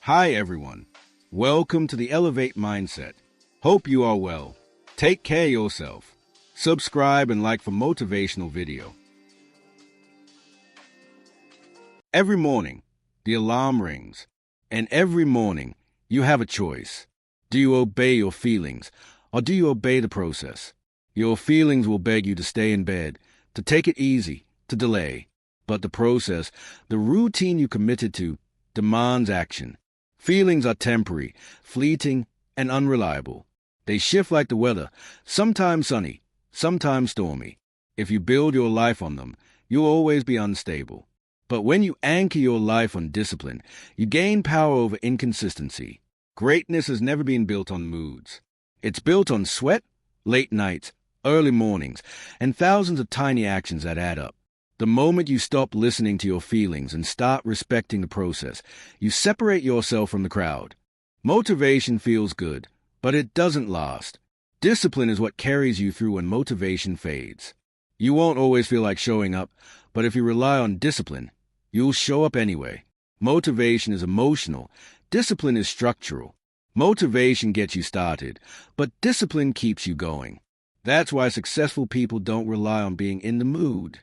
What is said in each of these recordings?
Hi everyone. Welcome to the Elevate Mindset. Hope you are well. Take care of yourself. Subscribe and like for motivational video. Every morning, the alarm rings. And every morning, you have a choice. Do you obey your feelings, or do you obey the process? Your feelings will beg you to stay in bed, to take it easy, to delay. But the process, the routine you committed to, demands action. Feelings are temporary, fleeting, and unreliable. They shift like the weather, sometimes sunny, sometimes stormy. If you build your life on them, you'll always be unstable. But when you anchor your life on discipline, you gain power over inconsistency. Greatness has never been built on moods. It's built on sweat, late nights, early mornings, and thousands of tiny actions that add up. The moment you stop listening to your feelings and start respecting the process, you separate yourself from the crowd. Motivation feels good, but it doesn't last. Discipline is what carries you through when motivation fades. You won't always feel like showing up, but if you rely on discipline, you'll show up anyway. Motivation is emotional. Discipline is structural. Motivation gets you started, but discipline keeps you going. That's why successful people don't rely on being in the mood.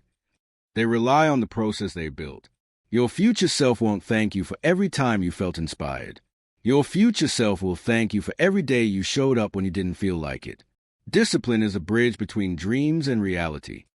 They rely on the process they built. Your future self won't thank you for every time you felt inspired. Your future self will thank you for every day you showed up when you didn't feel like it. Discipline is a bridge between dreams and reality.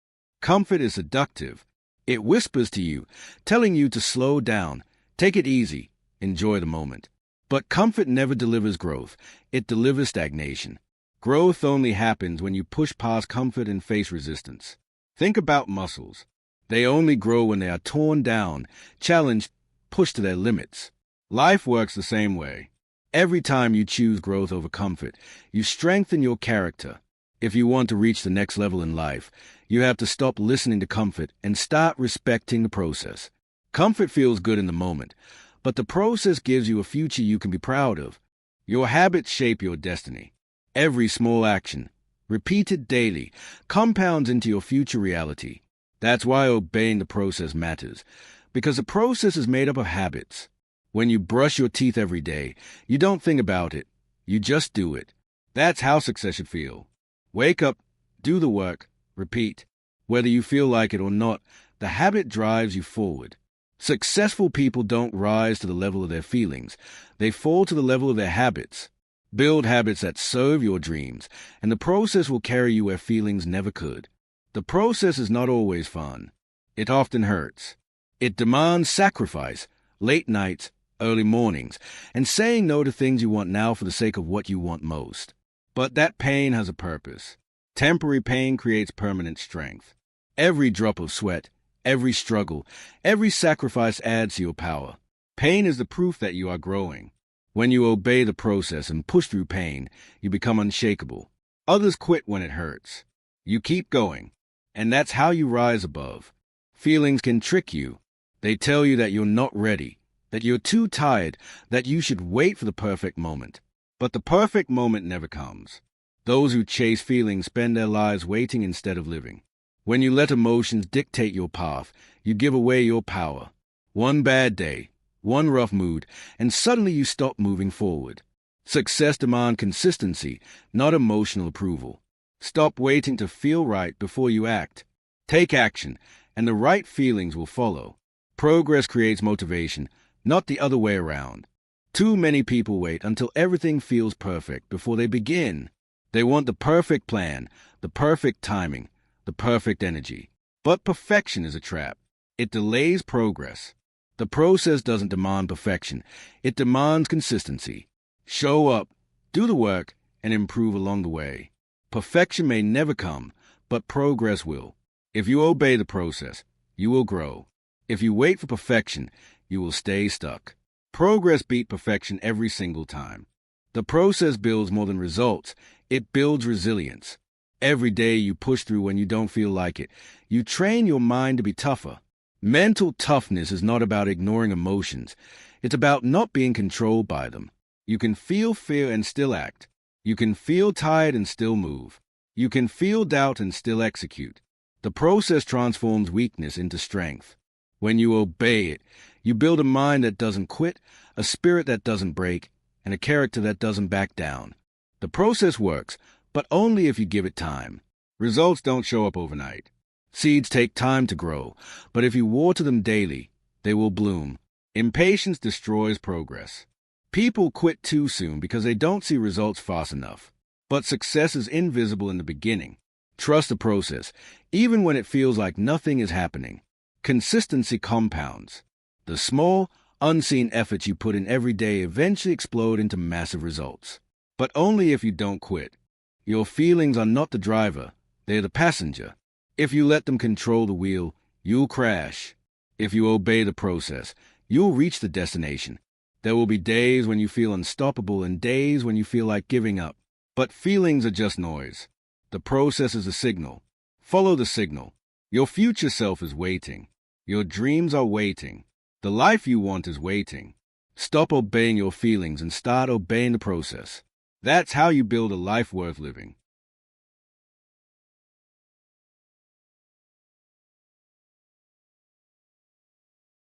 Comfort is seductive. It whispers to you, telling you to slow down, take it easy, enjoy the moment. But comfort never delivers growth. It delivers stagnation. Growth only happens when you push past comfort and face resistance. Think about muscles. They only grow when they are torn down, challenged, pushed to their limits. Life works the same way. Every time you choose growth over comfort, you strengthen your character. If you want to reach the next level in life, you have to stop listening to comfort and start respecting the process. Comfort feels good in the moment, but the process gives you a future you can be proud of. Your habits shape your destiny. Every small action, repeated daily, compounds into your future reality. That's why obeying the process matters, because the process is made up of habits. When you brush your teeth every day, you don't think about it, you just do it. That's how success should feel. Wake up, do the work, repeat. Whether you feel like it or not, the habit drives you forward. Successful people don't rise to the level of their feelings, they fall to the level of their habits. Build habits that serve your dreams, and the process will carry you where feelings never could. The process is not always fun. It often hurts. It demands sacrifice, late nights, early mornings, and saying no to things you want now for the sake of what you want most. But that pain has a purpose. Temporary pain creates permanent strength. Every drop of sweat, every struggle, every sacrifice adds to your power. Pain is the proof that you are growing. When you obey the process and push through pain, you become unshakable. Others quit when it hurts. You keep going. And that's how you rise above. Feelings can trick you. They tell you that you're not ready, that you're too tired, that you should wait for the perfect moment. But the perfect moment never comes. Those who chase feelings spend their lives waiting instead of living. When you let emotions dictate your path, you give away your power. One bad day, one rough mood, and suddenly you stop moving forward. Success demands consistency, not emotional approval. Stop waiting to feel right before you act. Take action, and the right feelings will follow. Progress creates motivation, not the other way around. Too many people wait until everything feels perfect before they begin. They want the perfect plan, the perfect timing, the perfect energy. But perfection is a trap. It delays progress. The process doesn't demand perfection. It demands consistency. Show up, do the work, and improve along the way. Perfection may never come, but progress will. If you obey the process, you will grow. If you wait for perfection, you will stay stuck. Progress beats perfection every single time. The process builds more than results. It builds resilience. Every day you push through when you don't feel like it. You train your mind to be tougher. Mental toughness is not about ignoring emotions. It's about not being controlled by them. You can feel fear and still act. You can feel tired and still move. You can feel doubt and still execute. The process transforms weakness into strength. When you obey it, You build a mind that doesn't quit, a spirit that doesn't break, and a character that doesn't back down. The process works, but only if you give it time. Results don't show up overnight. Seeds take time to grow, but if you water them daily, they will bloom. Impatience destroys progress. People quit too soon because they don't see results fast enough. But success is invisible in the beginning. Trust the process, even when it feels like nothing is happening. Consistency compounds. The small, unseen efforts you put in every day eventually explode into massive results. But only if you don't quit. Your feelings are not the driver, they're the passenger. If you let them control the wheel, you'll crash. If you obey the process, you'll reach the destination. There will be days when you feel unstoppable and days when you feel like giving up. But feelings are just noise. The process is a signal. Follow the signal. Your future self is waiting. Your dreams are waiting. The life you want is waiting. Stop obeying your feelings and start obeying the process. That's how you build a life worth living.